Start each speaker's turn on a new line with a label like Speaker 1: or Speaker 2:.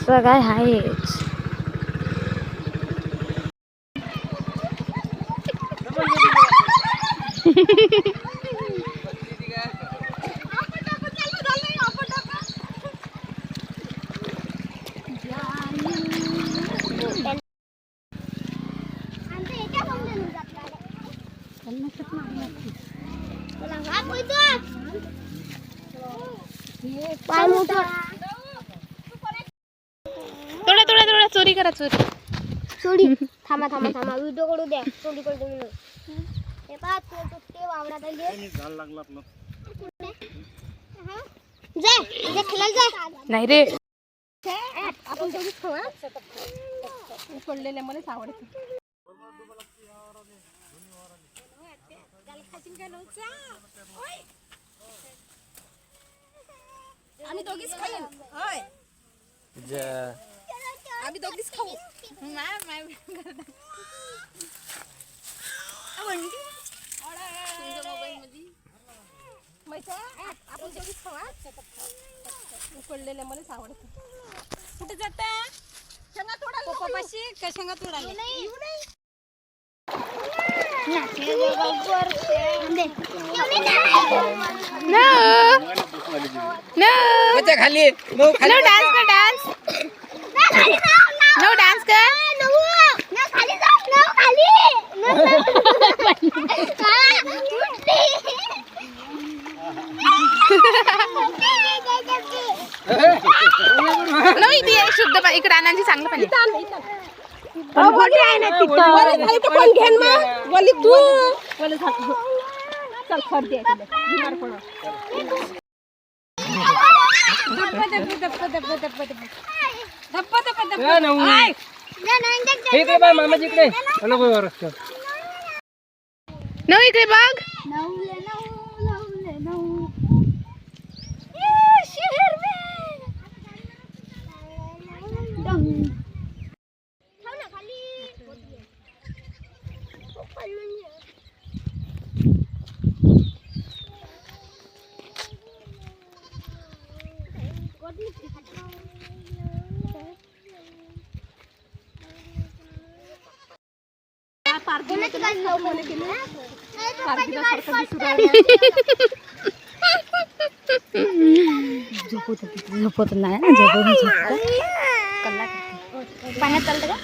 Speaker 1: काय आहेच. थोडा थोडा थोडा चोरी करा चोरी.
Speaker 2: चोरी थांबा थांबा थांबा व्हिडिओ करू द्या. चोरी करतो म्हणून हे पहा ते वावरात आहे झाड लागला आपलं. जा जा खेळायला जा.
Speaker 1: नाही रे
Speaker 2: आपण दोघीच खाऊ. पडलेल्या मलाच आवडते. आम्ही दोघीच खाईन. होय आम्ही दोघीच खाऊ. आपण दोघीच खाऊ. पडलेल्या मलाच आवडते. कुठे जाता? शेंगा तोडायला पप्पाशी का शेंगा तोडायला?
Speaker 1: खाली नो डान्स कर डान्स नो डान्स कर
Speaker 2: खाली जा खाली
Speaker 1: नो इथे शुद्ध इकडे आणायची चांगलं पाणी.
Speaker 2: कोण घेन मग बोली तू बोले चल खर दे बीमार पडो.
Speaker 1: नो इकडे बघ. झोपत नाही ना. झोपत पाण्यात चालतं का?